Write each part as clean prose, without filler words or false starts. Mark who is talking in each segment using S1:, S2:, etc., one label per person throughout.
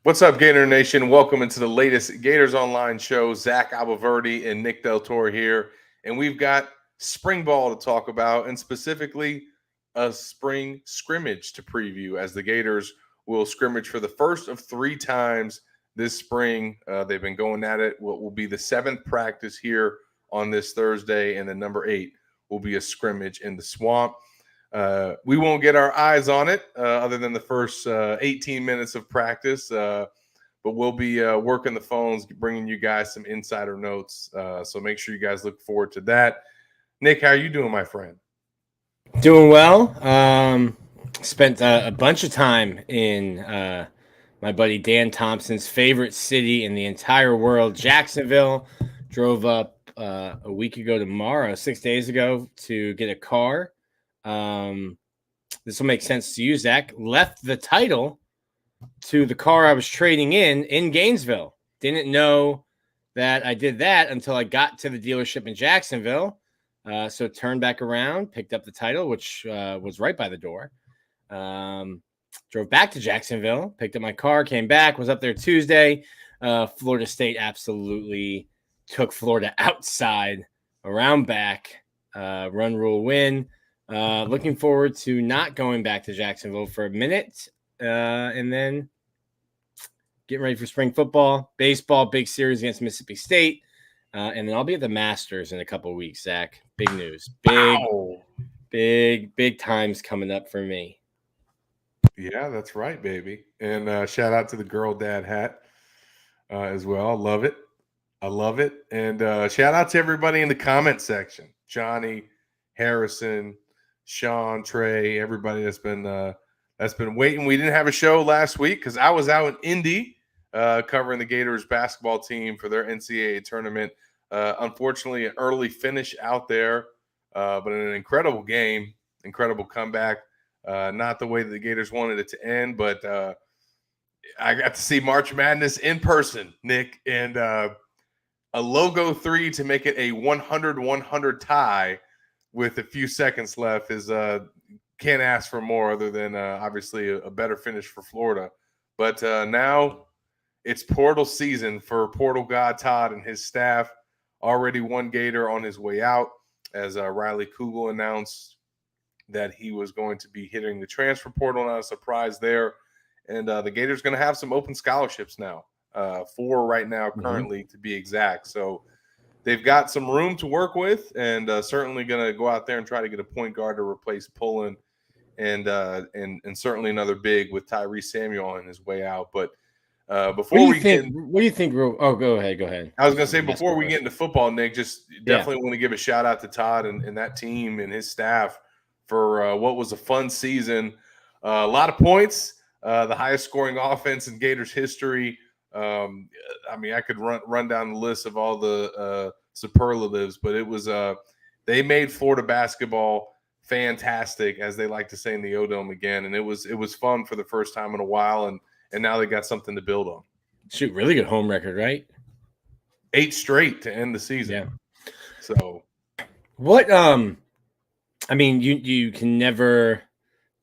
S1: What's up, Gator Nation? Welcome into the latest Gators Online show. Zach Abolverdi and Nick Torre here. And we've got spring ball to talk about, and specifically a spring scrimmage to preview, as the Gators will scrimmage for the first of 3 times this spring. They've been going at it. What will be the 7th practice here on this Thursday, and then number 8 will be a scrimmage in the swamp. We won't get our eyes on it other than the first 18 minutes of practice, but we'll be working the phones, bringing you guys some insider notes. So make sure you guys look forward to that. Nick, how are you doing, my friend?
S2: Doing well. Spent a bunch of time in my buddy Dan Thompson's favorite city in the entire world, Jacksonville. Drove up a week ago tomorrow, 6 days ago, to get a car. This will make sense to you, Zach. Left the title to the car I was trading in Gainesville. Didn't know that I did that until I got to the dealership in Jacksonville. So turned back around, picked up the title, which was right by the door. Drove back to Jacksonville, picked up my car, came back, was up there Tuesday. Florida State absolutely took Florida outside, around back, run, rule, win. Looking forward to not going back to Jacksonville for a minute, and then getting ready for spring football, baseball, big series against Mississippi State, and then I'll be at the Masters in a couple of weeks, Zach. Big news. Big times coming up for me.
S1: Yeah, that's right, baby. And shout out to the girl dad hat as well. I love it. And shout out to everybody in the comment section. Johnny, Harrison, Sean, Trey, everybody that's been waiting. We didn't have a show last week because I was out in Indy covering the Gators basketball team for their NCAA tournament. Unfortunately, an early finish out there, but an incredible game, incredible comeback. Not the way that the Gators wanted it to end, but I got to see March Madness in person, Nick, and a logo 3 to make it a 100-100 tie with a few seconds left is can't ask for more other than obviously a better finish for Florida. But now it's portal season for portal god Todd and his staff. Already one Gator on his way out, as Riley Kugel announced that he was going to be hitting the transfer portal. Not a surprise there. And the Gators going to have some open scholarships now, 4 right now currently to be exact. So they've got some room to work with, and certainly going to go out there and try to get a point guard to replace Pullen, and certainly another big with Tyrese Samuel on his way out. But before
S2: what do you think? Oh, go ahead.
S1: I was going to say, before we get into football, Nick, just definitely want to give a shout out to Todd and that team and his staff for what was a fun season. A lot of points, the highest scoring offense in Gators history. I mean, I could run down the list of all the superlatives, but it was they made Florida basketball fantastic, as they like to say in the O-Dome again, and it was fun for the first time in a while, and now they got something to build on.
S2: Shoot, really good home record, right?
S1: 8 straight to end the season.
S2: Yeah.
S1: So
S2: what? I mean, you can never.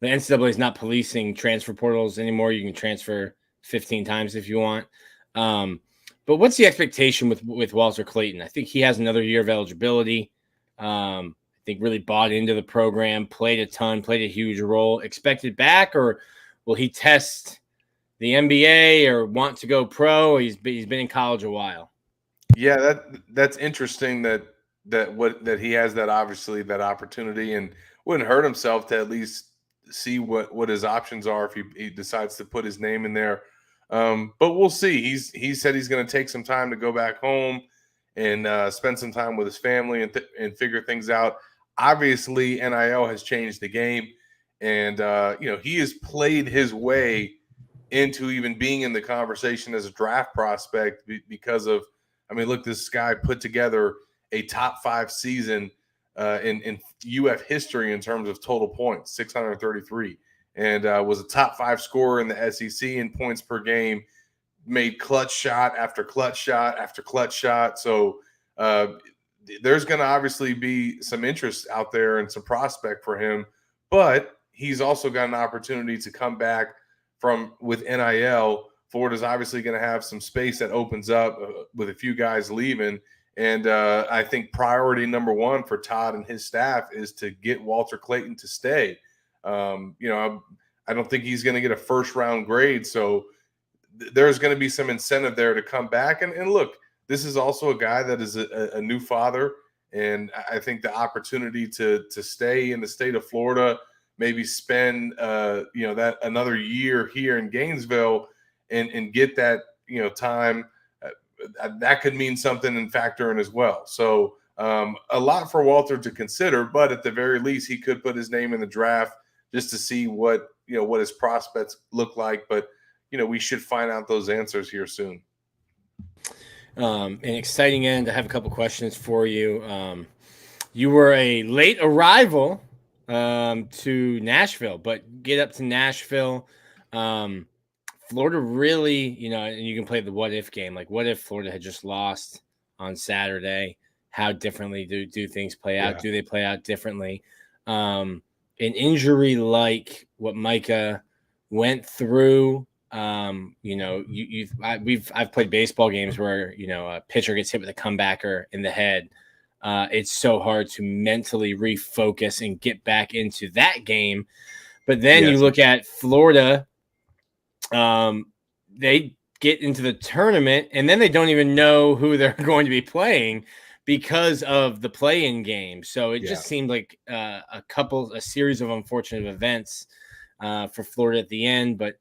S2: The NCAA is not policing transfer portals anymore. You can transfer 15 times if you want. But what's the expectation with Walter Clayton? I think he has another year of eligibility. I think really bought into the program, played a ton, played a huge role. Expected back, or will he test the NBA or want to go pro? He's been in college a while.
S1: Yeah, that's interesting that he has that, obviously, that opportunity, and wouldn't hurt himself to at least see what his options are if he decides to put his name in there. But we'll see. He said he's going to take some time to go back home and spend some time with his family and figure things out. Obviously, NIL has changed the game, and he has played his way into even being in the conversation as a draft prospect because of, I mean, look, this guy put together a top 5 season in UF history in terms of total points, 633, and was a top 5 scorer in the SEC in points per game, made clutch shot after clutch shot after clutch shot. So there's going to obviously be some interest out there and some prospect for him, but he's also got an opportunity to come back with NIL Florida's obviously going to have some space that opens up with a few guys leaving. And I think priority number one for Todd and his staff is to get Walter Clayton to stay. I don't think he's going to get a first-round grade, so there's going to be some incentive there to come back. And look, this is also a guy that is a new father, and I think the opportunity to stay in the state of Florida, maybe spend that another year here in Gainesville and get that time, that could mean something and factor in as well. So a lot for Walter to consider, but at the very least, he could put his name in the draft just to see what his prospects look like. But we should find out those answers here soon.
S2: An exciting end. I have a couple questions for you. You were a late arrival to Nashville, but get up to Nashville. Florida really, and you can play the what if game. Like, what if Florida had just lost on Saturday? How differently do things play out? Yeah. Do they play out differently? An injury like what Micah went through. I've played baseball games where a pitcher gets hit with a comebacker in the head. It's so hard to mentally refocus and get back into that game. But then you look at Florida. They get into the tournament and then they don't even know who they're going to be playing because of the play-in game. So it just seemed like a series of unfortunate events for Florida at the end. But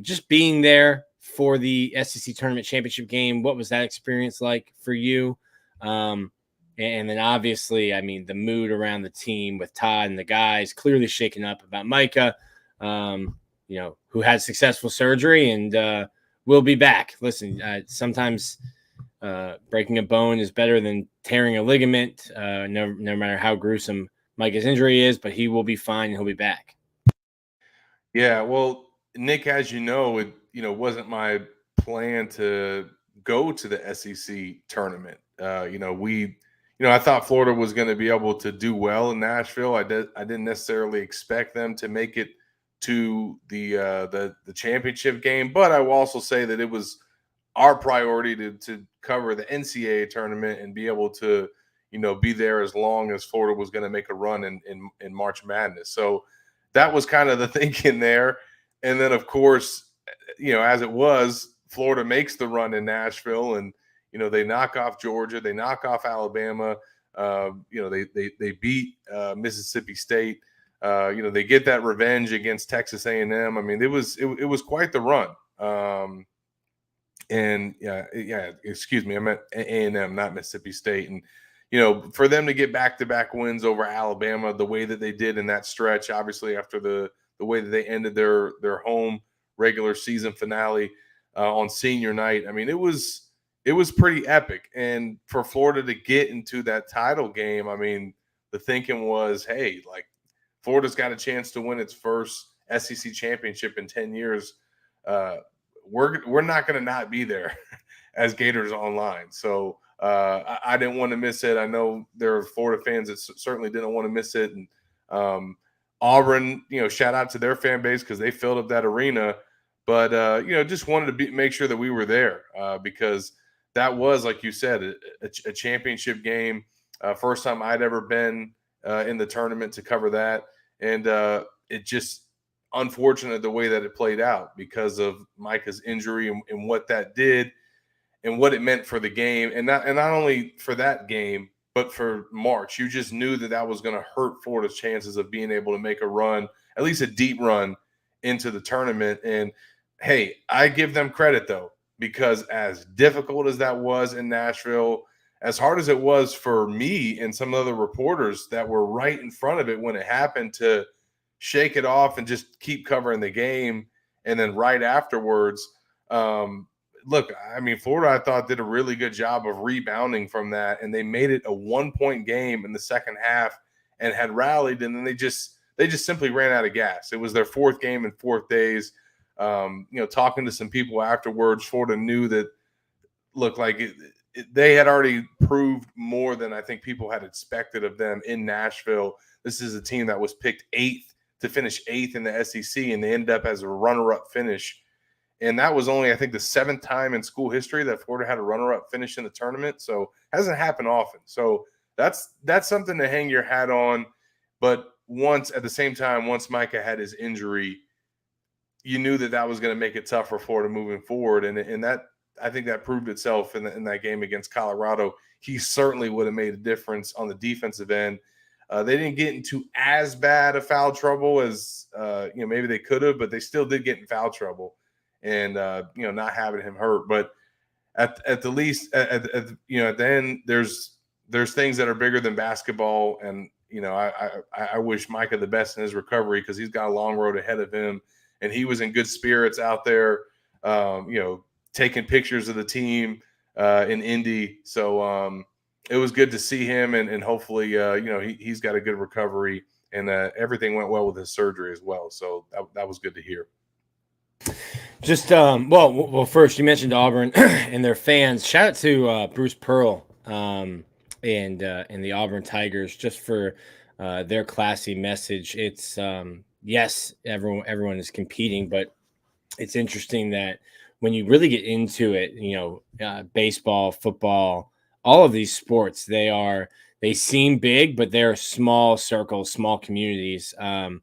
S2: just being there for the SEC tournament championship game, what was that experience like for you? And then obviously, I mean, the mood around the team with Todd and the guys clearly shaken up about Micah, who had successful surgery and will be back. Listen, sometimes breaking a bone is better than tearing a ligament, no matter how gruesome Micah's injury is, but he will be fine and he'll be back.
S1: Yeah, well, Nick, as you know, it wasn't my plan to go to the SEC tournament. I thought Florida was going to be able to do well in Nashville. I didn't necessarily expect them to make it to the championship game, but I will also say that it was our priority to cover the NCAA tournament and be able to be there as long as Florida was going to make a run in March Madness. So that was kind of the thinking there. And then, of course, as it was, Florida makes the run in Nashville, and they knock off Georgia, they knock off Alabama, they beat Mississippi State. They get that revenge against Texas A&M. I mean, it was quite the run. Excuse me, I meant A&M, not Mississippi State. And for them to get back-to-back wins over Alabama the way that they did in that stretch, obviously after the way that they ended their home regular season finale on senior night, I mean, it was pretty epic. And for Florida to get into that title game, I mean, the thinking was, hey, like, Florida's got a chance to win its first SEC championship in 10 years. We're not going to not be there as Gators Online. So I didn't want to miss it. I know there are Florida fans that certainly didn't want to miss it. And Auburn, shout out to their fan base because they filled up that arena. But, just wanted to make sure that we were there because that was, like you said, a championship game. First time I'd ever been in the tournament to cover that. And it just unfortunate the way that it played out because of Micah's injury and what that did and what it meant for the game. And not only for that game, but for March. You just knew that was going to hurt Florida's chances of being able to make a run, at least a deep run into the tournament. And, hey, I give them credit, though, because as difficult as that was in Nashville, as hard as it was for me and some other reporters that were right in front of it when it happened to shake it off and just keep covering the game. And then right afterwards, look, I mean, Florida, I thought, did a really good job of rebounding from that. And they made it a 1-point game in the second half and had rallied. And then they just simply ran out of gas. It was their fourth game in 4 days. Talking to some people afterwards, Florida knew that looked like they had already proved more than I think people had expected of them in Nashville. This is a team that was picked 8th to finish 8th in the SEC, and they ended up as a runner-up finish. And that was only, I think, the 7th time in school history that Florida had a runner-up finish in the tournament. So it hasn't happened often. So that's something to hang your hat on. But at the same time, once Micah had his injury, you knew that was going to make it tough for Florida moving forward. And that, I think that proved itself in that game against Colorado. He certainly would have made a difference on the defensive end. They didn't get into as bad a foul trouble as maybe they could have, but they still did get in foul trouble. And not having him hurt, but at the least, at the end, there's things that are bigger than basketball, and I wish Micah the best in his recovery because he's got a long road ahead of him, and he was in good spirits out there, taking pictures of the team in Indy. So it was good to see him, and hopefully he's got a good recovery, and everything went well with his surgery as well. So that was good to hear.
S2: Just well, first you mentioned Auburn and their fans. Shout out to Bruce Pearl and the Auburn Tigers just for their classy message. It's yes, everyone is competing, but it's interesting that when you really get into it, baseball, football, all of these sports, they seem big, but they're small circles, small communities, and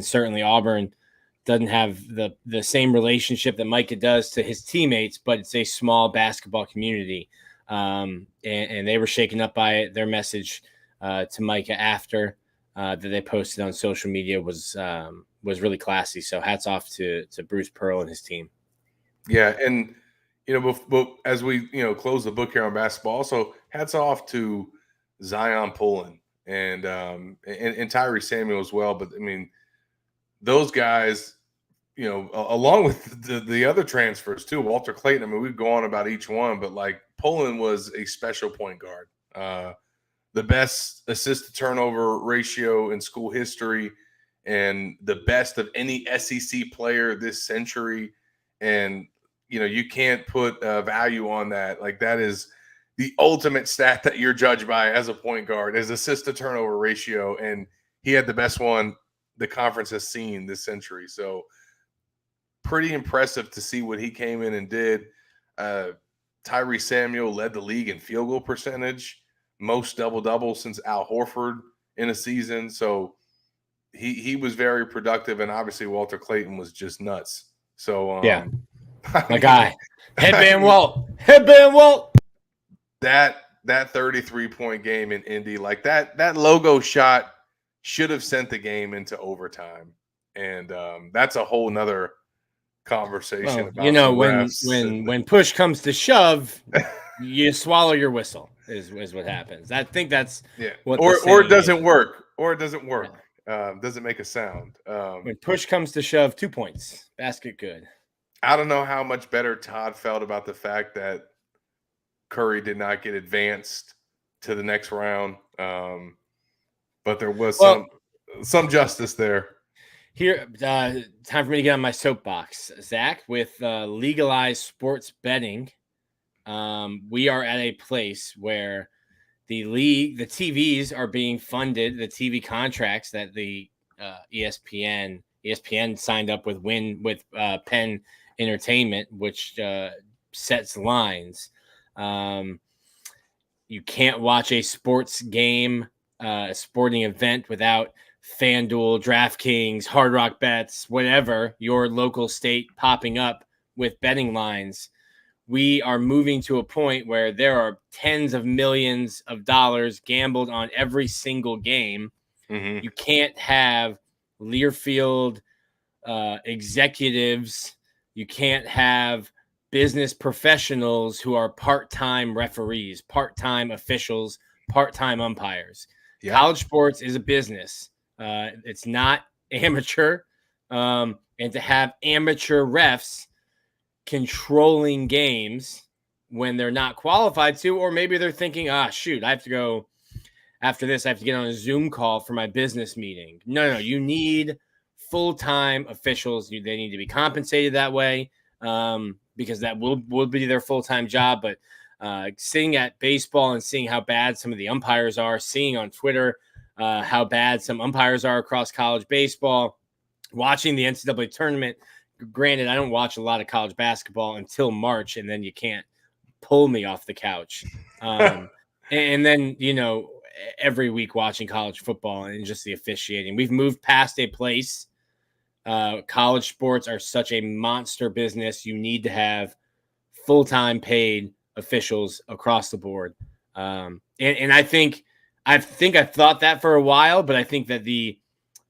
S2: certainly Auburn doesn't have the same relationship that Micah does to his teammates, but it's a small basketball community. And they were shaken up by it. Their message to Micah after that they posted on social media was really classy. So hats off to Bruce Pearl and his team.
S1: Yeah. And, but as we, close the book here on basketball, also hats off to Zion Pullen and Tyree Samuel as well. But I mean, those guys, along with the other transfers too, Walter Clayton, I mean, we've gone about each one, but like Pullen was a special point guard, the best assist to turnover ratio in school history and the best of any SEC player this century. And, you can't put value on that. Like that is the ultimate stat that you're judged by as a point guard is assist to turnover ratio. And he had the best one the conference has seen this century. So pretty impressive to see what he came in and did. Tyree Samuel led the league in field goal percentage, most double-double since Al Horford in a season. So he was very productive, and obviously Walter Clayton was just nuts. So
S2: yeah, my guy, Headband Walt.
S1: That 33-point game in Indy, like that logo shot should have sent the game into overtime. And that's a whole nother conversation about
S2: when push comes to shove, you swallow your whistle is what happens. I think that's what
S1: or it doesn't work. Or it doesn't work. Yeah. Doesn't make a sound.
S2: When push comes to shove, 2 points. Basket good.
S1: I don't know how much better Todd felt about the fact that Curry did not get advanced to the next round. But there was some justice there.
S2: Here, time for me to get on my soapbox, Zach. With legalized sports betting, we are at a place where the TVs are being funded, the TV contracts that the ESPN signed up with Penn Entertainment, which sets lines. You can't watch a sports game, a sporting event without FanDuel, DraftKings, Hard Rock Bets, whatever, your local state popping up with betting lines. We are moving to a point where there are tens of millions of dollars gambled on every single game. Mm-hmm. You can't have Learfield executives. You can't have business professionals who are part-time referees, part-time officials, part-time umpires. Yeah. College sports is a business. It's not amateur. And to have amateur refs controlling games when they're not qualified to, or maybe they're thinking, shoot, I have to go after this. I have to get on a Zoom call for my business meeting. No, you need full-time officials. They need to be compensated that way because that will be their full-time job. But seeing at baseball and seeing how bad some of the umpires are, seeing on Twitter how bad some umpires are across college baseball, watching the NCAA tournament granted, I don't watch a lot of college basketball until March, and then you can't pull me off the couch. And then, every week watching college football and just the officiating. We've moved past a place. College sports are such a monster business. You need to have full-time paid officials across the board. And I think I've thought that for a while, but I think that the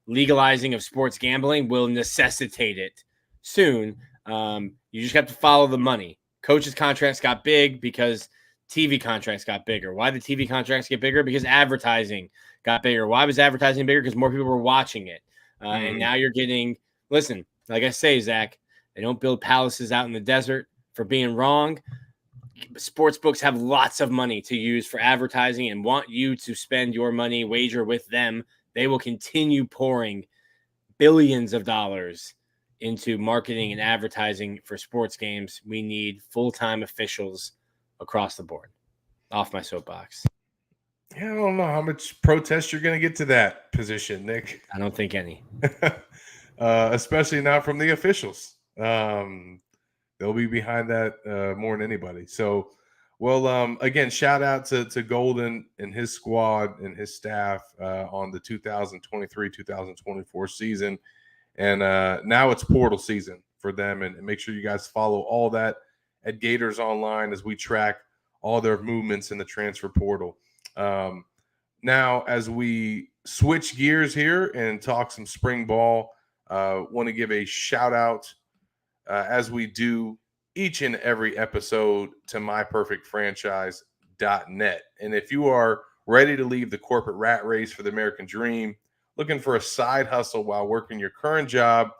S2: legalizing of sports gambling will necessitate it soon. You just have to follow the money. Coaches' contracts got big because TV contracts got bigger. Why did TV contracts get bigger? Because advertising got bigger. Why was advertising bigger? Because more people were watching it. And now you're getting, listen, like I say, Zach, they don't build palaces out in the desert for being wrong. Sports books have lots of money to use for advertising and want you to spend your money, wager with them. They will continue pouring billions of dollars into marketing and advertising for sports games. We need full-time officials across the board. Off my soapbox.
S1: Yeah, I don't know how much protest you're going to get to that position, Nick.
S2: I don't think any.
S1: Especially not from the officials. They'll be behind that more than anybody. So, well, again, shout out to Golden and his squad and his staff on the 2023-2024 season. And now it's portal season for them. And make sure you guys follow all that at Gators Online as we track all their movements in the transfer portal. Now, as we switch gears here and talk some spring ball, want to give a shout out as we do each and every episode to myperfectfranchise.net. And if you are ready to leave the corporate rat race for the American dream, looking for a side hustle while working your current job,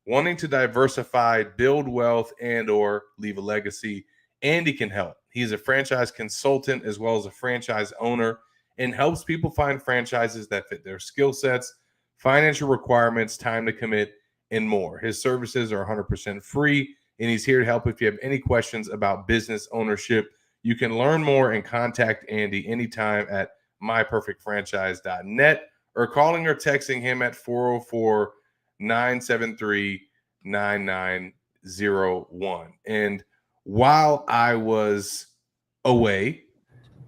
S1: wanting to diversify, build wealth, and or leave a legacy, Andy can help. He's a franchise consultant as well as a franchise owner and helps people find franchises that fit their skill sets, financial requirements, time to commit, and more. His services are 100% free, and he's here to help if you have any questions about business ownership. You can learn more and contact Andy anytime at myperfectfranchise.net or calling or texting him at 404-973-9901. And while I was away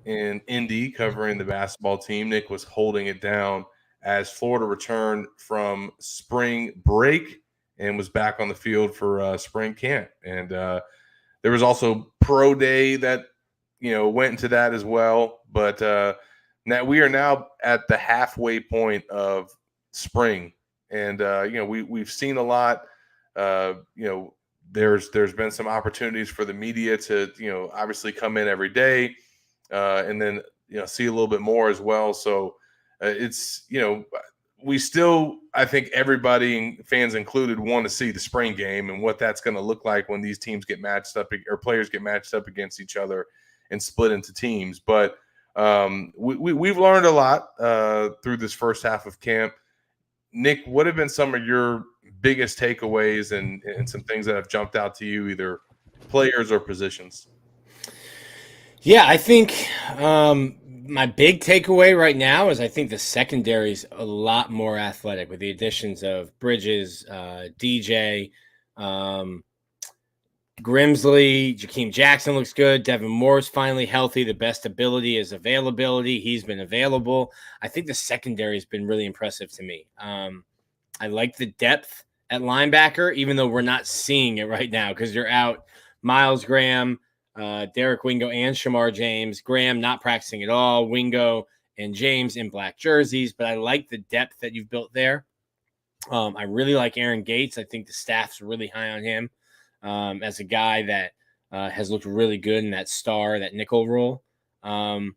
S1: in Indy covering the basketball team, Nick was holding it down as Florida returned from spring break and was back on the field for spring camp. And there was also pro day that, went into that as well. But now we are now at the halfway point of spring. And, we've seen a lot. There's been some opportunities for the media to, obviously come in every day and then, see a little bit more as well. So it's, we still, I think everybody, fans included, want to see the spring game and what that's going to look like when these teams get matched up or players get matched up against each other and split into teams. But we've learned a lot through this first half of camp. Nick, what have been some of your biggest takeaways and some things that have jumped out to you, either players or positions?
S2: Yeah, I think my big takeaway right now is I think the secondary is a lot more athletic with the additions of Bridges, DJ, Grimsley, Jakeem Jackson looks good. Devin Moore's finally healthy. The best ability is availability. He's been available. I think the secondary has been really impressive to me. I like the depth at linebacker, even though we're not seeing it right now because you're out Miles Graham, Derek Wingo, and Shamar James. Graham not practicing at all. Wingo and James in black jerseys. But I like the depth that you've built there. I really like Aaron Gates. I think the staff's really high on him as a guy that has looked really good in that that nickel role. I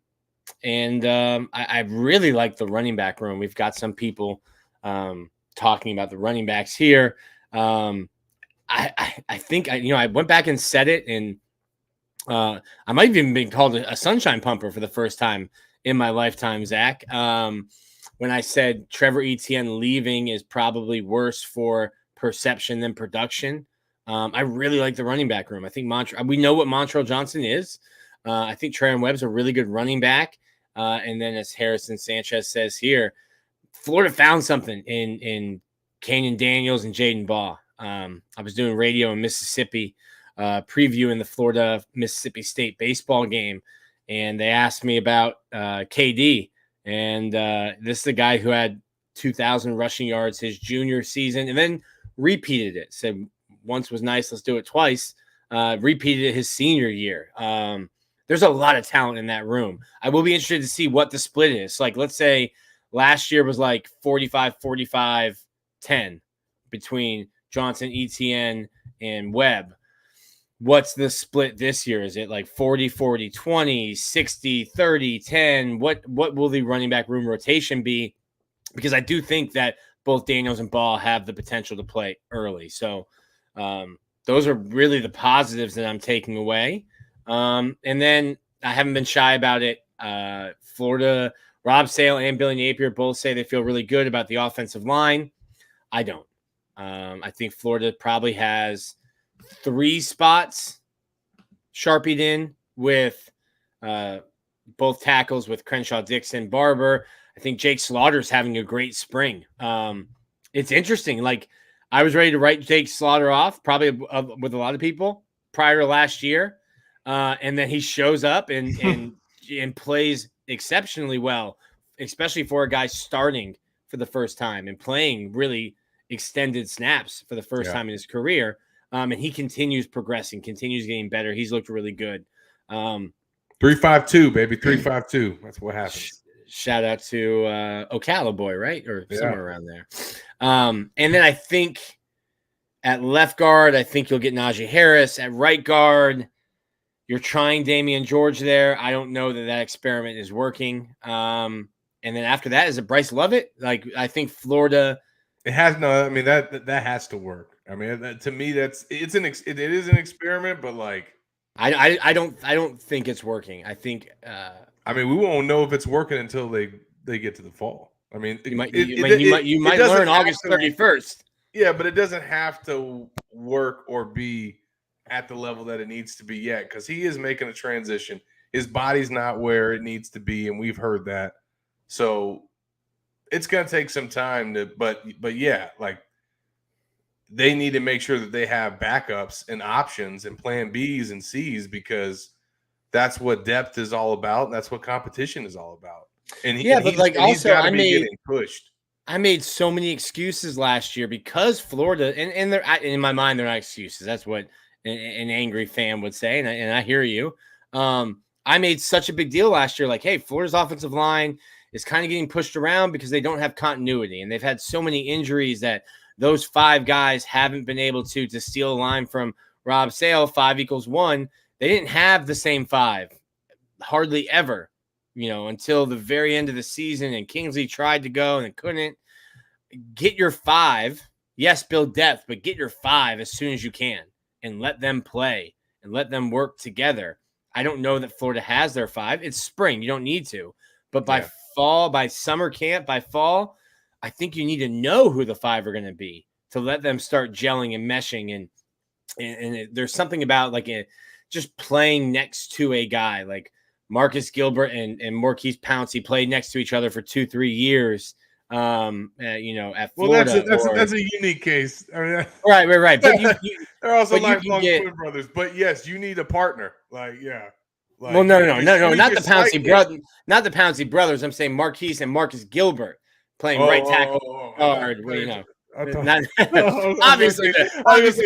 S2: really like the running back room. We've got some people talking about the running backs here. I think I went back and said it, and I might have even been called a sunshine pumper for the first time in my lifetime, Zach. When I said Trevor Etienne leaving is probably worse for perception than production. I really like the running back room. I think we know what Montrell Johnson is. I think Trayon Webb's a really good running back. And then as Harrison Sanchez says here, Florida found something in Canyon Daniels and Jaden Baugh. I was doing radio in Mississippi, previewing the Florida-Mississippi State baseball game, and they asked me about KD. And this is the guy who had 2,000 rushing yards his junior season and then repeated it. Said once was nice, let's do it twice. Repeated it his senior year. There's a lot of talent in that room. I will be interested to see what the split is. Like, let's say last year was like 45-45-10 between Johnson, Etienne, and Webb. What's the split this year? Is it like 40-40-20, 60-30, 10? What will the running back room rotation be? Because I do think that both Daniels and Ball have the potential to play early. So those are really the positives that I'm taking away. And then I haven't been shy about it. Florida, Rob Sale and Billy Napier both say they feel really good about the offensive line. I don't. I think Florida probably has 3 spots sharpied in with both tackles with Crenshaw, Dixon, Barber. I think Jake Slaughter's having a great spring. It's interesting. Like, I was ready to write Jake Slaughter off, probably with a lot of people prior to last year. And then he shows up and plays exceptionally well, especially for a guy starting for the first time and playing really extended snaps for the first time in his career. And he continues progressing, continues getting better. He's looked really good.
S1: 3.52, baby, 3.52. That's what happens.
S2: Shout out to Ocala boy, right? Or somewhere around there. And then I think at left guard, I think you'll get Najee Harris. At right guard, you're trying Damian George there. I don't know that experiment is working. And then after that, is it Bryce Lovett? Like, I think Florida.
S1: It has no. I mean, that has to work. I mean, to me, it is an experiment, but like,
S2: I don't think it's working. I think.
S1: I mean, we won't know if it's working until they get to the fall. I mean,
S2: you might learn August 31st.
S1: Yeah, but it doesn't have to work or be at the level that it needs to be yet, because he is making a transition. His body's not where it needs to be, and we've heard that. So it's going to take some time to, but yeah, like, they need to make sure that they have backups and options and plan Bs and Cs, because that's what depth is all about. And that's what competition is all about. And he's got to be getting pushed.
S2: I made so many excuses last year because Florida, and they're in my mind, they're not excuses. That's what an angry fan would say, and I hear you. I made such a big deal last year, like, hey, Florida's offensive line is kind of getting pushed around because they don't have continuity, and they've had so many injuries that those 5 guys haven't been able to steal a line from Rob Sale, 5 = 1. They didn't have the same 5 hardly ever, until the very end of the season, and Kingsley tried to go and couldn't. Get your 5. Yes, build depth, but get your 5 as soon as you can and let them play and let them work together. I don't know that Florida has their 5. It's spring. You don't need to. But by fall, by summer camp, by fall, I think you need to know who the 5 are going to be to let them start gelling and meshing. And there's something about like just playing next to a guy like Marcus Gilbert and Maurkice Pouncey played next to each other for 2-3 years. At Florida.
S1: Well, that's a unique case. I mean,
S2: right. But
S1: they're also lifelong twin brothers. But yes, you need a partner. Like, yeah. Like,
S2: well, no, not the Pouncey brother, not the Pouncey brothers. I'm saying Marquise and Marcus Gilbert playing right tackle guard. Obviously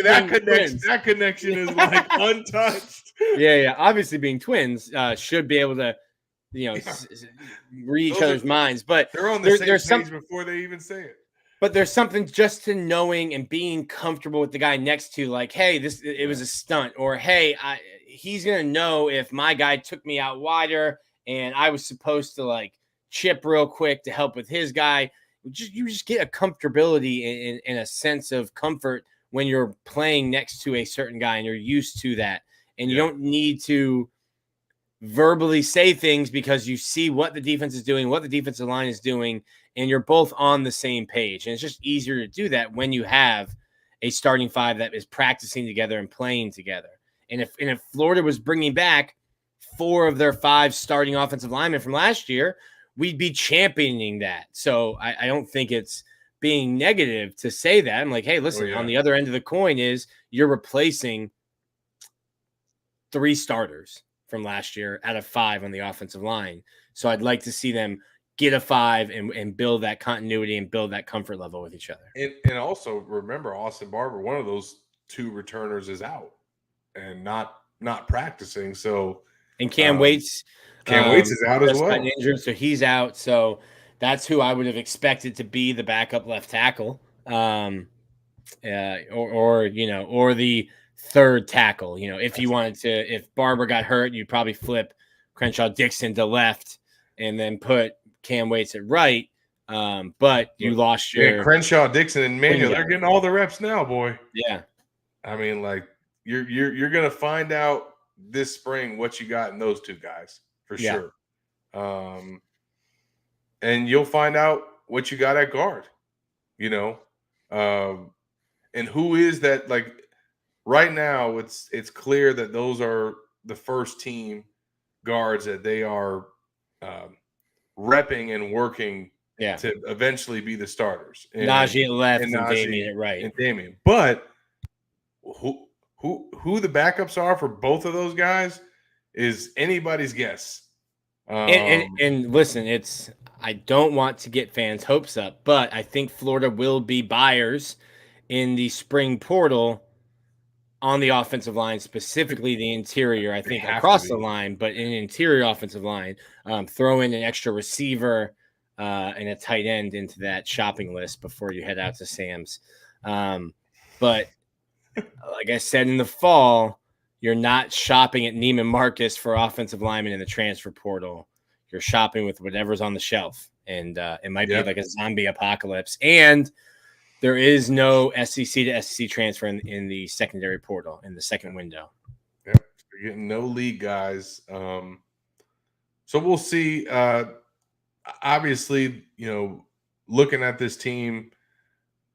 S1: that connection is like untouched.
S2: Yeah. Obviously, being twins should be able to, read each other's minds. But
S1: they're on the same page before they even say it.
S2: But there's something just to knowing and being comfortable with the guy next to, like, hey, it was a stunt, or hey, he's gonna know if my guy took me out wider and I was supposed to like chip real quick to help with his guy. You just get a comfortability and a sense of comfort when you're playing next to a certain guy and you're used to that, and you don't need to verbally say things because you see what the defense is doing, what the defensive line is doing, and you're both on the same page. And it's just easier to do that when you have a starting 5 that is practicing together and playing together. And if Florida was bringing back 4 of their 5 starting offensive linemen from last year, we'd be championing that. So I don't think it's being negative to say that. I'm like, hey, listen, on the other end of the coin is you're replacing 3 starters from last year out of 5 on the offensive line. So I'd like to see them get a 5 and build that continuity and build that comfort level with each other.
S1: And also remember, Austin Barber, one of those 2 returners is out and not practicing. So
S2: and Cam Waits
S1: is out as well.
S2: Injured, so he's out. So that's who I would have expected to be the backup left tackle, or the third tackle. If you wanted to, if Barber got hurt, you'd probably flip Crenshaw Dixon to left and then put Cam Waits at right. But you lost your
S1: Crenshaw Dixon and Manuel. They're getting all the reps now, boy.
S2: Yeah,
S1: I mean, like you're gonna find out this spring what you got in those 2 guys for sure. And you'll find out what you got at guard, and who is that. Like right now, it's clear that those are the first team guards that they are repping and working to eventually be the starters.
S2: Najee at left and Damian at right.
S1: And Damian, but who the backups are for both of those guys is anybody's guess.
S2: And listen, I don't want to get fans' hopes up, but I think Florida will be buyers in the spring portal on the offensive line, specifically the interior. I think across the line, but in interior offensive line, throw in an extra receiver and a tight end into that shopping list before you head out to Sam's. But like I said in the fall, you're not shopping at Neiman Marcus for offensive linemen in the transfer portal. You're shopping with whatever's on the shelf. And it might be like a zombie apocalypse. And there is no SEC to SEC transfer in the secondary portal, in the second window.
S1: Yep. You're getting no league guys. So we'll see. Obviously, looking at this team,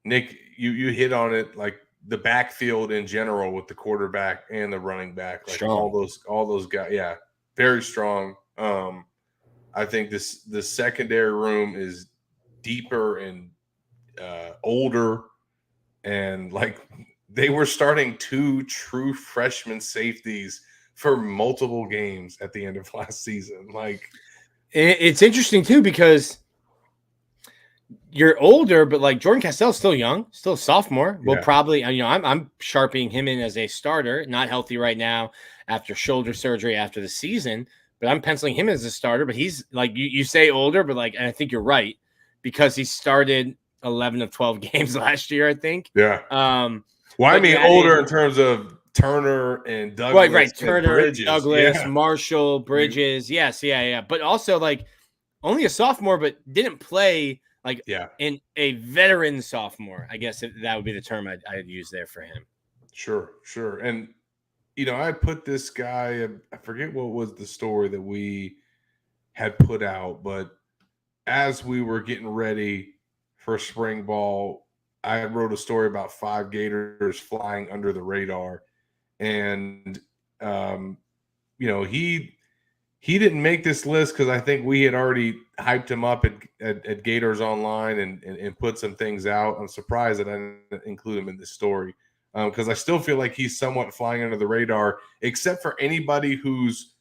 S1: Nick, you hit on it, like the backfield in general with the quarterback and the running back, like
S2: strong.
S1: all those guys. Yeah, very strong. I think the secondary room is deeper and older, and like they were starting 2 true freshman safeties for multiple games at the end of last season. Like
S2: it's interesting too because you're older, but like Jordan Castell's still young, still a sophomore. We'll probably, I'm sharpening him in as a starter, not healthy right now after shoulder surgery after the season, but I'm penciling him as a starter. But he's like, you say older, but like, and I think you're right because he started 11 of 12 games last year, I think.
S1: Yeah. Well, I mean, older in terms of Turner and Douglas.
S2: Right. Turner, Douglas, Marshall, Bridges. Yes. Yeah. But also like only a sophomore, but didn't play in a veteran sophomore. I guess that would be the term I'd use there for him.
S1: Sure. And, I put this guy, I forget what was the story that we had put out, but as we were getting ready for spring ball, I wrote a story about 5 Gators flying under the radar. And, he didn't make this list because I think we had already hyped him up at Gators Online and put some things out. I'm surprised that I didn't include him in this story because I still feel like he's somewhat flying under the radar, except for anybody who's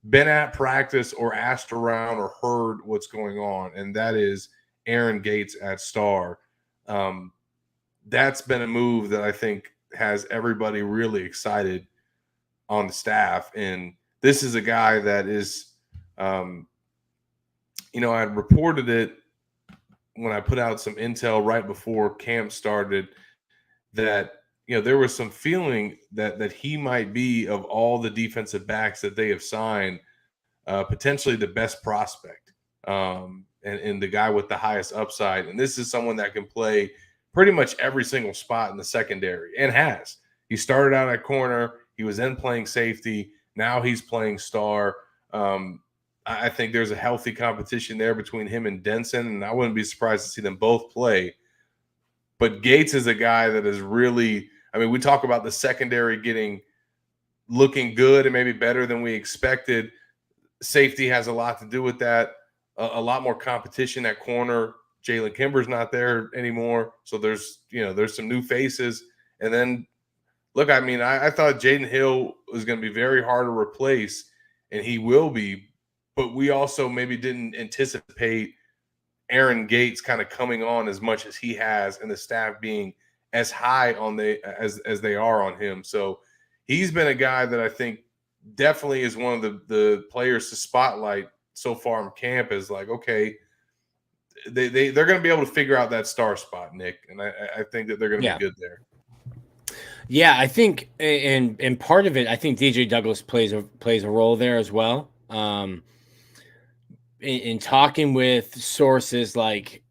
S1: been at practice or asked around or heard what's going on, and that is Aaron Gates at Star. That's been a move that I think has everybody really excited on the staff, and this is a guy that is, I had reported it when I put out some intel right before camp started that, there was some feeling that he might be, of all the defensive backs that they have signed, potentially the best prospect and the guy with the highest upside. And this is someone that can play pretty much every single spot in the secondary and has. He started out at corner. He was then playing safety. Now he's playing star. I think there's a healthy competition there between him and Denson, and I wouldn't be surprised to see them both play. But Gates is a guy that is really – we talk about the secondary looking good and maybe better than we expected. Safety has a lot to do with that. A lot more competition at corner Jalen Kimber's not there anymore. So there's some new faces. And then, look, I mean, I thought Jaden Hill was going to be very hard to replace, and he will be. But we also maybe didn't anticipate Aaron Gates kind of coming on as much as he has, and the staff being as high on as they are on him. So he's been a guy that I think definitely is one of the players to spotlight so far in camp. Is like, okay, they're going to be able to figure out that star spot, Nick, and I think that they're going to be good there.
S2: Yeah, I think, and part of it, I think DJ Douglas plays a role there as well. In talking with sources, like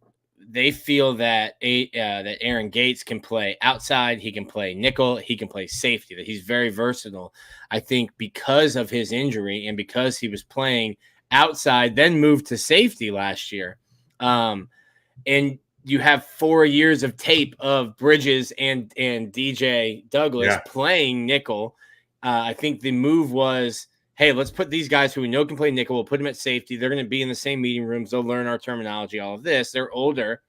S2: they feel that that Aaron Gates can play outside, he can play nickel, he can play safety, that he's very versatile. I think because of his injury and because he was playing outside, then moved to safety last year. And you have 4 years of tape of Bridges and DJ Douglas playing nickel. I think the move was, hey, let's put these guys who we know can play nickel. We'll put them at safety. They're going to be in the same meeting rooms. They'll learn our terminology, all of this. They're older.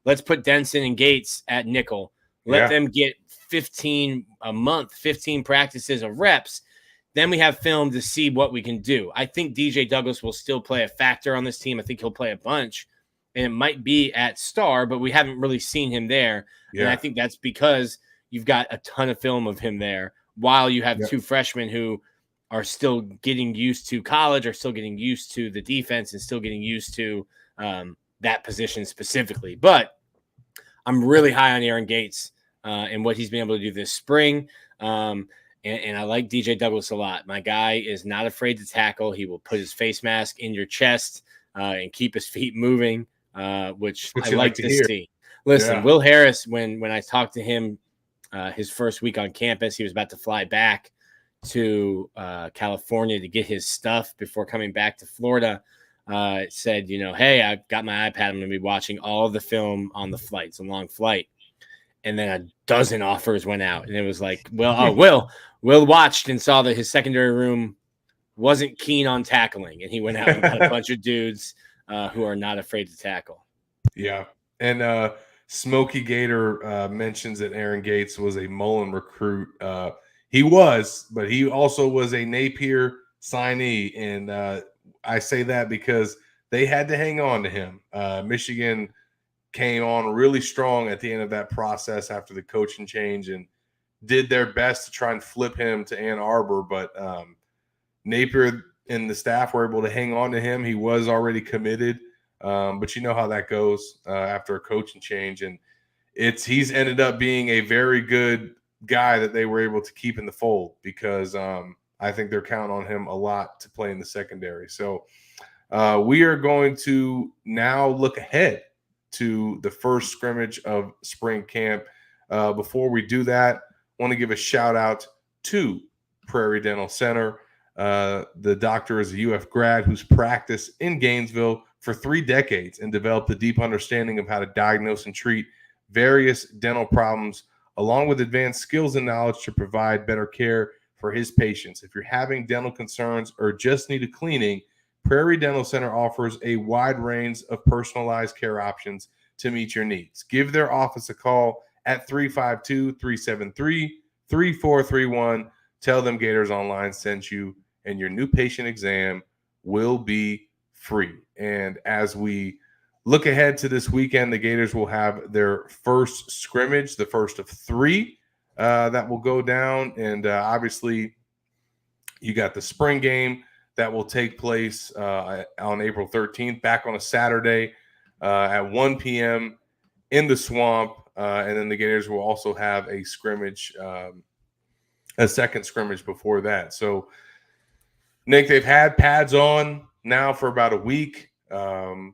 S2: Let's put Denson and Gates at nickel. Let them get 15 a month, 15 practices of reps. Then we have film to see what we can do. I think DJ Douglas will still play a factor on this team. I think he'll play a bunch. And it might be at star, but we haven't really seen him there. Yeah. And I think that's because you've got a ton of film of him there, while you have two freshmen who are still getting used to college, are still getting used to the defense, and still getting used to that position specifically. But I'm really high on Aaron Gates and what he's been able to do this spring. And I like DJ Douglas a lot. My guy is not afraid to tackle. He will put his face mask in your chest and keep his feet moving. Which I like to see. Listen, Will Harris, when I talked to him his first week on campus, he was about to fly back to California to get his stuff before coming back to Florida. Said, hey, I've got my iPad. I'm going to be watching all of the film on the flight. It's a long flight. And then a dozen offers went out. And it was like, Will watched and saw that his secondary room wasn't keen on tackling. And he went out and got a bunch of dudes who are not afraid to tackle.
S1: Yeah. And Smokey Gator mentions that Aaron Gates was a Mullen recruit. He was, but he also was a Napier signee. And I say that because they had to hang on to him. Michigan came on really strong at the end of that process after the coaching change and did their best to try and flip him to Ann Arbor. But Napier and the staff were able to hang on to him. He was already committed, but you know how that goes after a coaching change. And he's ended up being a very good guy that they were able to keep in the fold because I think they're counting on him a lot to play in the secondary. So we are going to now look ahead to the first scrimmage of spring camp. Before we do that, I want to give a shout out to Prairie Dental Center. The doctor is a UF grad who's practiced in Gainesville for 3 decades and developed a deep understanding of how to diagnose and treat various dental problems, along with advanced skills and knowledge to provide better care for his patients. If you're having dental concerns or just need a cleaning, Prairie Dental Center offers a wide range of personalized care options to meet your needs. Give their office a call at 352-373-3431. Tell them Gators Online sent you, and your new patient exam will be free. And as we look ahead to this weekend, the Gators will have their first scrimmage, the first of 3 that will go down. And obviously, you got the spring game that will take place on April 13th, back on a Saturday at 1 p.m. in the Swamp. And then the Gators will also have a scrimmage, a second scrimmage before that. So, Nick, they've had pads on now for about a week. I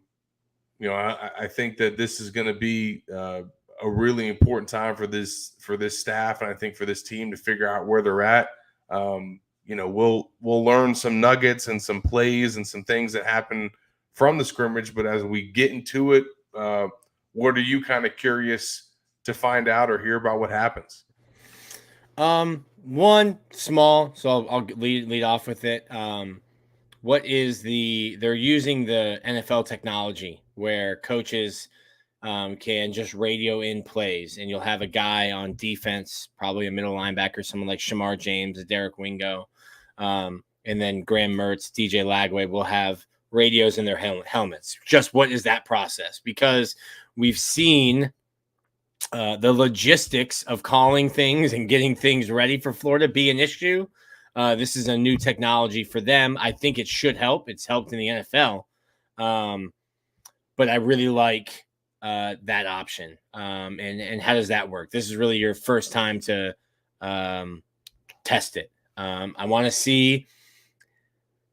S1: think that this is going to be a really important time for this staff, and I think for this team to figure out where they're at. We'll learn some nuggets and some plays and some things that happen from the scrimmage. But as we get into it, what are you kind of curious to find out or hear about what happens?
S2: One small, so I'll lead off with it. They're using the NFL technology where coaches can just radio in plays, and you'll have a guy on defense, probably a middle linebacker, someone like Shamar James, Derek Wingo, and then Graham Mertz, DJ Lagway will have radios in their helmets. Just what is that process? Because we've seen the logistics of calling things and getting things ready for Florida be an issue. This is a new technology for them. I think it should help. It's helped in the NFL. But I really like that option. And how does that work? This is really your first time to test it. I want to see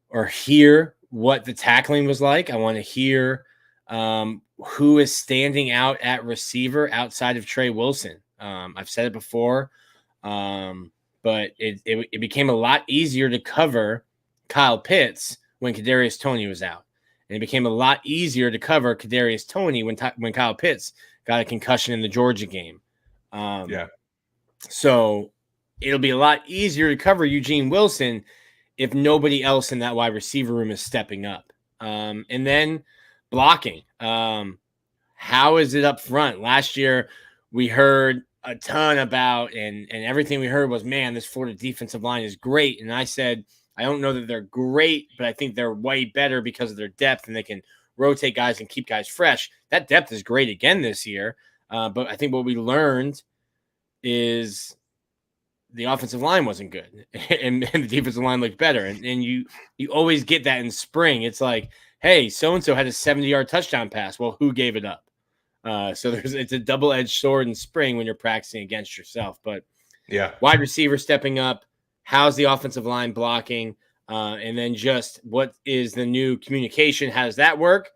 S2: or hear what the tackling was like. I want to hear who is standing out at receiver outside of Trey Wilson. I've said it before, but it became a lot easier to cover Kyle Pitts when Kadarius Toney was out. And it became a lot easier to cover Kadarius Toney when Kyle Pitts got a concussion in the Georgia game. So it'll be a lot easier to cover Eugene Wilson if nobody else in that wide receiver room is stepping up. And then blocking. How is it up front? Last year, we heard a ton about, and everything we heard was, man, this Florida defensive line is great. And I said, I don't know that they're great, but I think they're way better because of their depth, and they can rotate guys and keep guys fresh. That depth is great again this year. But I think what we learned is the offensive line wasn't good, and the defensive line looked better. And you always get that in spring. It's like, hey, so-and-so had a 70-yard touchdown pass. Well, who gave it up? So it's a double-edged sword in spring when you're practicing against yourself. But
S1: yeah,
S2: wide receiver stepping up. How's the offensive line blocking? And then just what is the new communication? How does that work?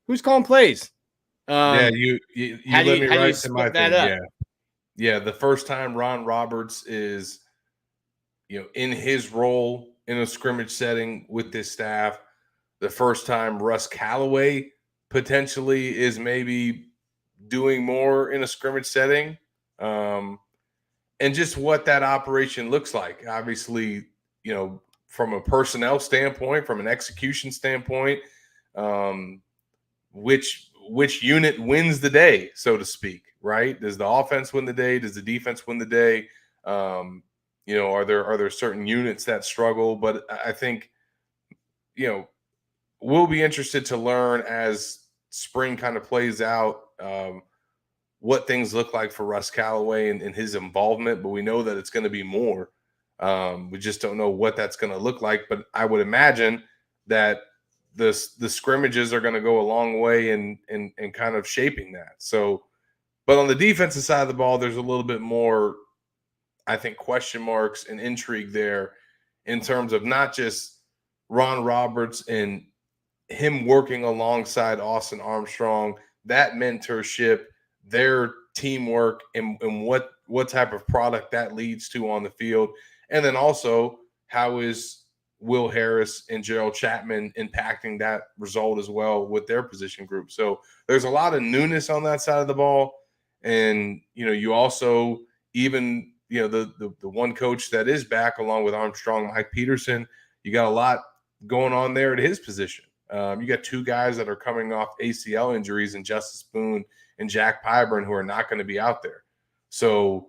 S2: Who's calling plays?
S1: You let me write to my thing.
S2: Up?
S1: Yeah. The first time Ron Roberts is, in his role in a scrimmage setting with this staff. The first time Russ Callaway potentially is maybe doing more in a scrimmage setting. And just what that operation looks like. Obviously, from a personnel standpoint, from an execution standpoint, which unit wins the day, so to speak, right? Does the offense win the day? Does the defense win the day? Are there certain units that struggle? But I think, we'll be interested to learn as spring kind of plays out what things look like for Russ Callaway and his involvement, but we know that it's going to be more. We just don't know what that's going to look like, but I would imagine that the scrimmages are going to go a long way in kind of shaping that. So, but on the defensive side of the ball, there's a little bit more, I think, question marks and intrigue there in terms of not just Ron Roberts and him working alongside Austin Armstrong, that mentorship, their teamwork, and what type of product that leads to on the field. And then also, how is Will Harris and Gerald Chapman impacting that result as well with their position group? So there's a lot of newness on that side of the ball. And, you also, even, the one coach that is back along with Armstrong, Mike Peterson, you got a lot going on there at his position. You got two guys that are coming off ACL injuries, and Justice Boone and Jack Pyburn, who are not going to be out there. So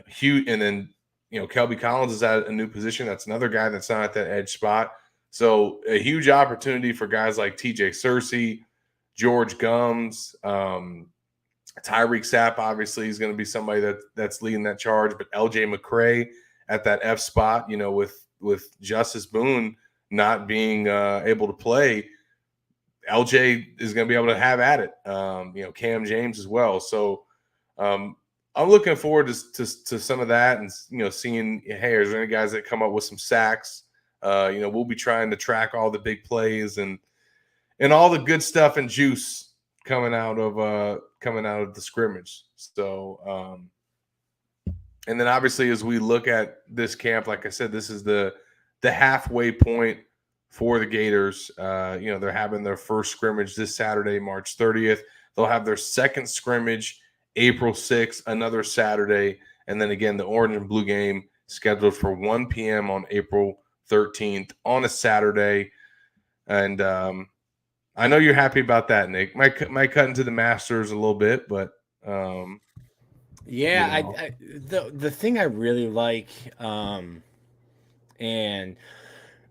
S1: huge. And then, Kelby Collins is at a new position. That's another guy that's not at that edge spot. So a huge opportunity for guys like TJ Searcy, George Gums, Tyreek Sapp, obviously, is going to be somebody that's leading that charge. But LJ McCray at that F spot, with Justice Boone not being able to play, LJ is going to be able to have at it. Cam James as well. So I'm looking forward to some of that, and seeing, hey, is there any guys that come up with some sacks? We'll be trying to track all the big plays and all the good stuff and juice coming out of the scrimmage. So and then obviously as we look at this camp, like I said, this is the halfway point for the Gators. They're having their first scrimmage this Saturday, March 30th. They'll have their second scrimmage April 6th, another Saturday. And then again, the orange and blue game scheduled for 1 p.m. on April 13th on a Saturday. And I know you're happy about that, Nick. Might cut into the Masters a little bit, but
S2: yeah,
S1: you know.
S2: the thing I really like, and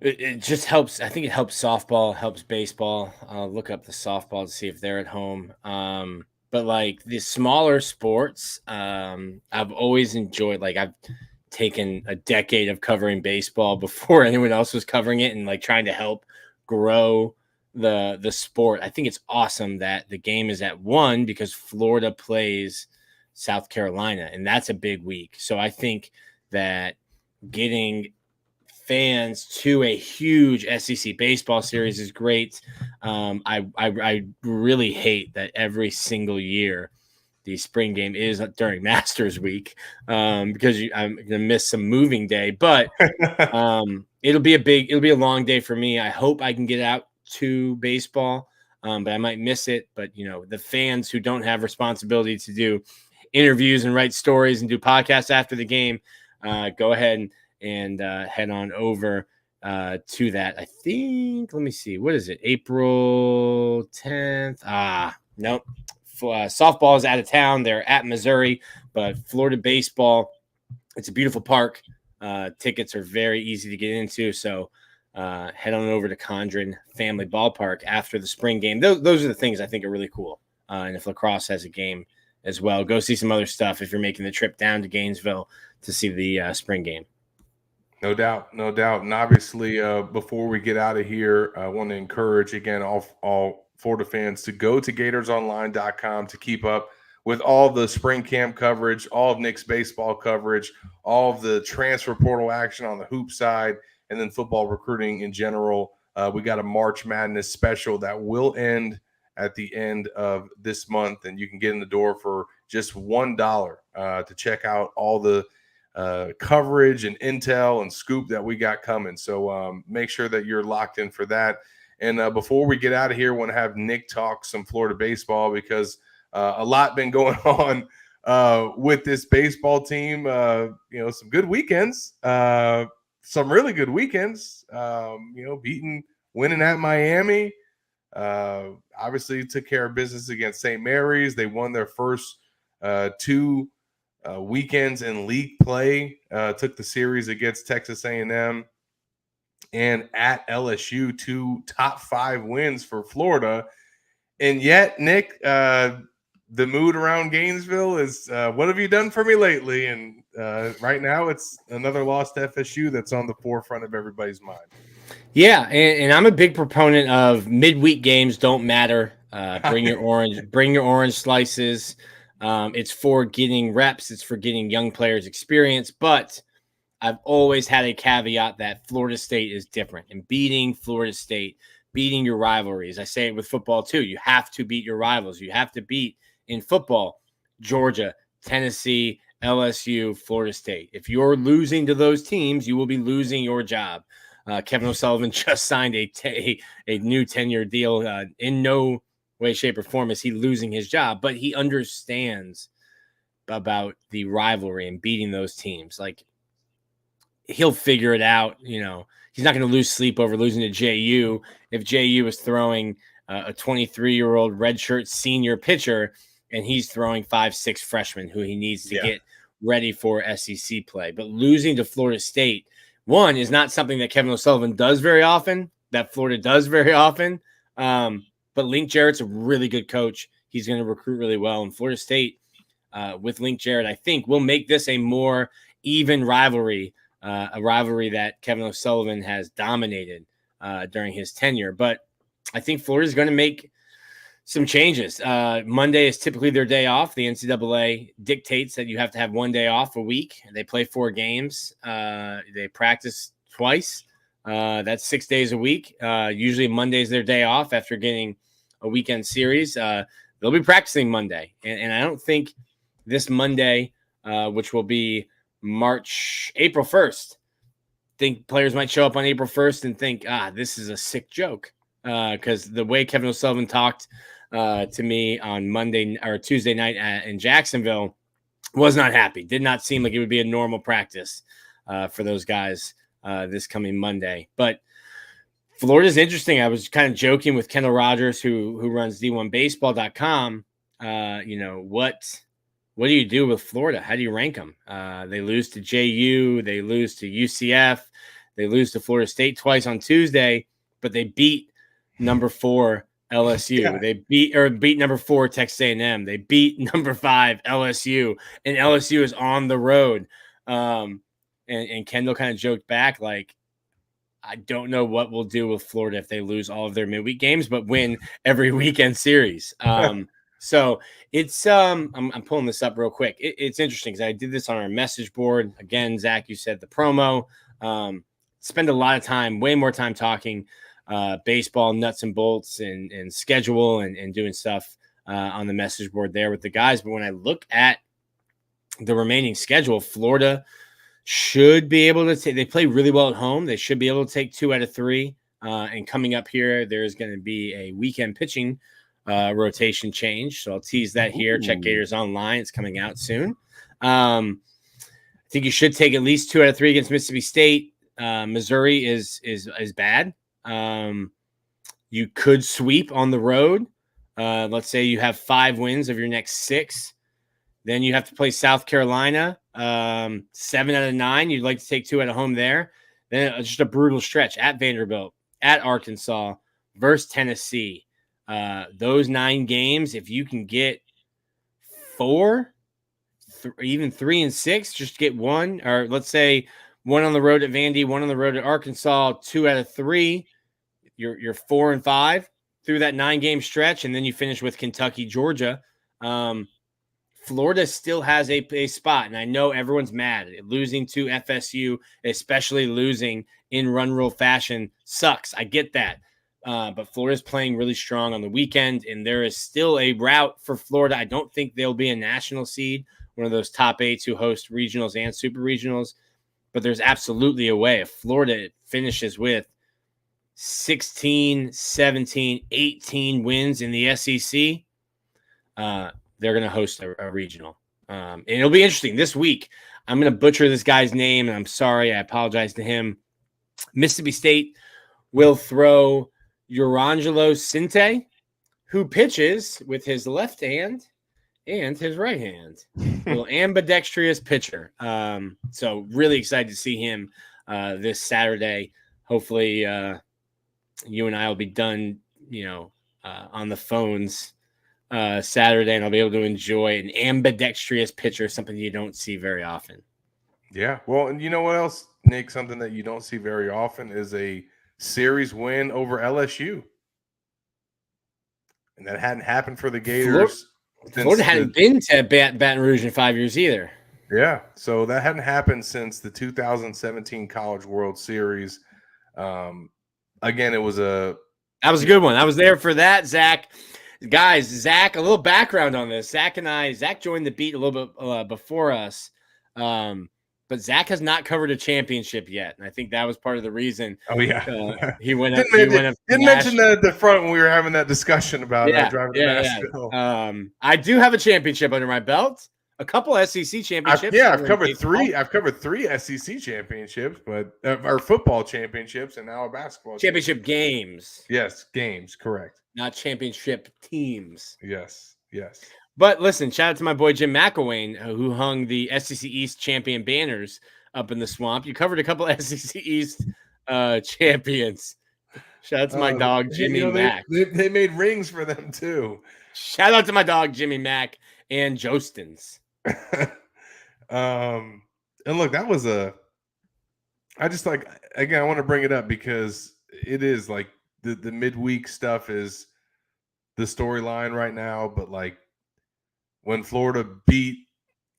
S2: it just helps. I think it helps softball, helps baseball. I'll look up the softball to see if they're at home. But like the smaller sports, I've always enjoyed. Like I've taken a decade of covering baseball before anyone else was covering it, and like trying to help grow the sport. I think it's awesome that the game is at 1 because Florida plays South Carolina, and that's a big week. So I think that getting fans to a huge SEC baseball series is great. I really hate that every single year the spring game is during Masters Week because I'm gonna miss some moving day, but it'll be a long day for me. I hope I can get out to baseball, but I might miss it. But the fans who don't have responsibility to do interviews and write stories and do podcasts after the game, go ahead and head on over to that. I think, let me see, what is it? April 10th. Nope. Softball is out of town. They're at Missouri, but Florida baseball, it's a beautiful park. Tickets are very easy to get into. So head on over to Condren Family Ballpark after the spring game. Those are the things I think are really cool. And if lacrosse has a game as well, go see some other stuff if you're making the trip down to Gainesville to see the spring game.
S1: No doubt. And obviously, before we get out of here, I want to encourage, again, all Florida fans to go to GatorsOnline.com to keep up with all the spring camp coverage, all of Nick's baseball coverage, all of the transfer portal action on the hoop side, and then football recruiting in general. We got a March Madness special that will end at the end of this month, and you can get in the door for just $1 to check out all the coverage and intel and scoop that we got coming. So make sure that you're locked in for that. And before we get out of here, I want to have Nick talk some Florida baseball because a lot been going on with this baseball team. Some good weekends, some really good weekends. Winning at Miami. Obviously took care of business against St. Mary's. They won their first 2 weekends in league play, took the series against Texas A&M and at LSU, 2 top 5 wins for Florida. And yet, Nick, the mood around Gainesville is, what have you done for me lately? And right now it's another loss to FSU that's on the forefront of everybody's mind.
S2: Yeah, and I'm a big proponent of midweek games don't matter. Bring your orange slices. It's for getting reps. It's for getting young players experience. But I've always had a caveat that Florida State is different. And beating Florida State, beating your rivalries. I say it with football too. You have to beat your rivals. You have to beat, in football, Georgia, Tennessee, LSU, Florida State. If you're losing to those teams, you will be losing your job. Kevin O'Sullivan just signed a new 10-year deal. In no way, shape, or form is he losing his job, but he understands about the rivalry and beating those teams. Like, he'll figure it out. He's not going to lose sleep over losing to JU. If JU is throwing a 23-year-old redshirt senior pitcher and he's throwing 5'6" freshmen who he needs to get ready for SEC play. But losing to Florida State, one, is not something that Kevin O'Sullivan does very often, that Florida does very often. But Link Jarrett's a really good coach. He's going to recruit really well. And Florida State, with Link Jarrett, I think will make this a more even rivalry, a rivalry that Kevin O'Sullivan has dominated during his tenure. But I think Florida is going to make some changes. Monday is typically their day off. The NCAA dictates that you have to have 1 day off a week. They play 4 games. They practice twice. That's 6 days a week. Usually Monday is their day off after getting a weekend series. They'll be practicing Monday. And I don't think this Monday, which will be April 1st, think players might show up on April 1st and think, this is a sick joke. Because the way Kevin O'Sullivan talked to me on Monday or Tuesday night in Jacksonville was not happy. Did not seem like it would be a normal practice for those guys this coming Monday. But Florida's interesting. I was kind of joking with Kendall Rogers, who runs D1Baseball.com. What do you do with Florida? How do you rank them? They lose to JU, they lose to UCF, they lose to Florida State twice on Tuesday, but they beat number 4 LSU. Yeah. They beat number 4 Texas A&M. They beat number 5 LSU, and LSU is on the road. And Kendall kind of joked back like, I don't know what we'll do with Florida if they lose all of their midweek games, but win every weekend series. So it's I'm pulling this up real quick. It's interesting because I did this on our message board. Again, Zach, you said the promo. Spend a lot of time, way more time talking baseball nuts and bolts and schedule and doing stuff on the message board there with the guys. But when I look at the remaining schedule, Florida should be able to they play really well at home. They should be able to take 2 out of 3. And coming up here, there's going to be a weekend pitching rotation change. So I'll tease that here. Check Gators online. It's coming out soon. I think you should take at least 2 out of 3 against Mississippi State. Missouri is bad. You could sweep on the road. Let's say you have 5 wins of your next 6. Then you have to play South Carolina, 7 out of 9. You'd like to take 2 at home there. Then just a brutal stretch at Vanderbilt, at Arkansas, versus Tennessee. Those 9 games, if you can get 4, even 3 and 6, just get 1, or let's say 1 on the road at Vandy, 1 on the road at Arkansas, 2 out of 3. You're 4 and 5 through that 9-game stretch, and then you finish with Kentucky, Georgia. Florida still has a spot, and I know everyone's mad. Losing to FSU, especially losing in run rule fashion, sucks. I get that. But Florida's playing really strong on the weekend, and there is still a route for Florida. I don't think they'll be a national seed, one of those top 8s who host regionals and super regionals, but there's absolutely a way. If Florida finishes with 16, 17, 18 wins in the SEC, they're going to host a regional. And it'll be interesting. This week, I'm going to butcher this guy's name, and I'm sorry. I apologize to him. Mississippi State will throw Urangelo Cinte, who pitches with his left hand and his right hand. Little ambidextrous pitcher. So really excited to see him this Saturday. Hopefully you and I will be done, on the phones Saturday, and I'll be able to enjoy an ambidextrous pitcher, something you don't see very often.
S1: Yeah. Well, and you know what else, Nick? Something that you don't see very often is a series win over LSU. And that hadn't happened for the Gators.
S2: Florida hadn't been to Baton Rouge in 5 years either.
S1: Yeah. So that hadn't happened since the 2017 College World Series. Again, that was a good
S2: one. I was there for that, Zach. Guys, Zach, a little background on this. Zach joined the beat a little bit before us. But Zach has not covered a championship yet, and I think that was part of the reason.
S1: Oh yeah,
S2: he went up.
S1: Didn't mention that at the front when we were having that discussion about driving to Nashville.
S2: I do have a championship under my belt. A couple SEC championships.
S1: I've covered 3. I've covered 3 SEC championships, but our football championships and now a basketball
S2: championship games.
S1: Yes, games, correct.
S2: Not championship teams.
S1: Yes.
S2: But listen, shout out to my boy Jim McElwain, who hung the SEC East champion banners up in the swamp. You covered a couple of SEC East champions. Shout out to my dog Jimmy Mack.
S1: They made rings for them too.
S2: Shout out to my dog Jimmy Mack and Jostins.
S1: And look, that was I want to bring it up because it is like the midweek stuff is the storyline right now, but like when Florida beat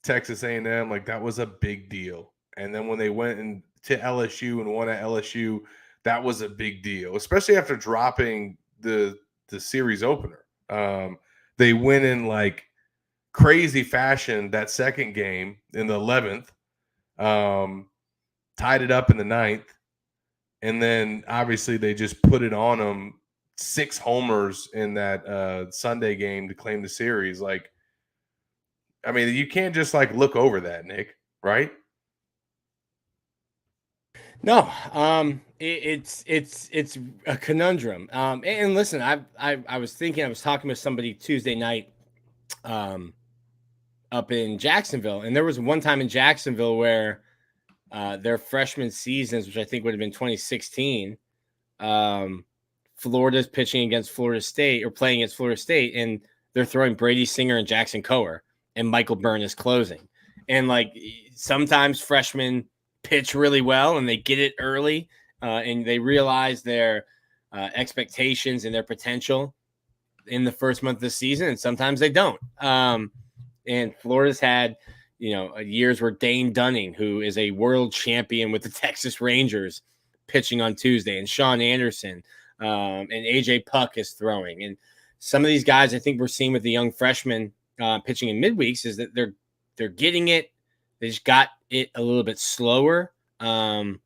S1: Texas A&M, like that was a big deal. And then when they went to LSU and won at LSU, that was a big deal, especially after dropping the series opener. They win in like crazy fashion that second game in the 11th, tied it up in the 9th, and then obviously they just put it on them, 6 homers in that Sunday game to claim the series. Like, I mean, you can't just like look over that, Nick, right?
S2: No, it's a conundrum. And listen, I was thinking, I was talking with somebody Tuesday night, up in Jacksonville, and there was one time in Jacksonville where their freshman seasons, which I think would have been 2016, Florida's pitching against Florida State or playing against Florida State, and they're throwing Brady Singer and Jackson Coher, and Michael Byrne is closing. And like sometimes freshmen pitch really well and they get it early, and they realize their expectations and their potential in the first month of the season, and sometimes they don't. And Florida's had, years where Dane Dunning, who is a world champion with the Texas Rangers, pitching on Tuesday, and Sean Anderson, and AJ Puck is throwing. And some of these guys, I think we're seeing with the young freshmen pitching in midweeks, is that they're getting it. They just got it a little bit slower. It's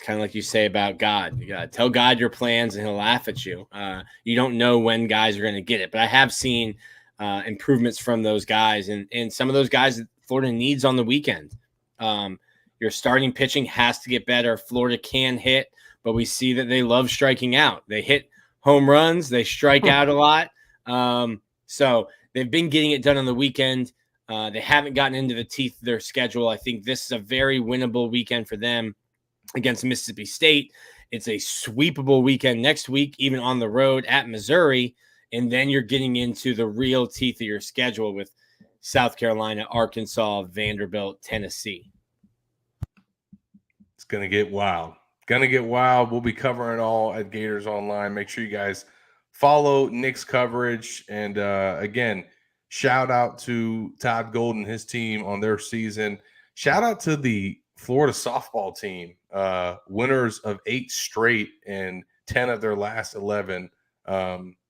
S2: kind of like you say about God. You got to tell God your plans and he'll laugh at you. You don't know when guys are going to get it, but I have seen improvements from those guys, and some of those guys that Florida needs on the weekend. Your starting pitching has to get better. Florida can hit, but we see that they love striking out. They hit home runs. They strike out a lot. So they've been getting it done on the weekend. They haven't gotten into the teeth of their schedule. I think this is a very winnable weekend for them against Mississippi State. It's a sweepable weekend next week, even on the road at Missouri. And then you're getting into the real teeth of your schedule with South Carolina, Arkansas, Vanderbilt, Tennessee.
S1: It's going to get wild. Going to get wild. We'll be covering it all at Gators Online. Make sure you guys follow Nick's coverage. And again, shout out to Todd Golden, his team on their season. Shout out to the Florida softball team, winners of 8 straight and 10 of their last 11.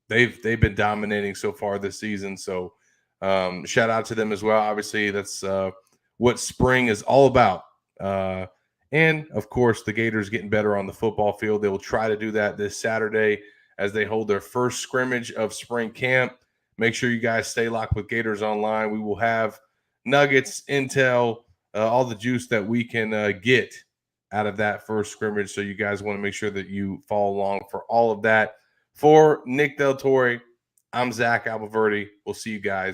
S1: They've been dominating so far this season. So shout out to them as well. Obviously, that's what spring is all about. And, of course, the Gators getting better on the football field. They will try to do that this Saturday as they hold their first scrimmage of spring camp. Make sure you guys stay locked with Gators Online. We will have nuggets, intel, all the juice that we can get out of that first scrimmage. So you guys want to make sure that you follow along for all of that. For Nick Del Torre, I'm Zach Abolverdi. We'll see you guys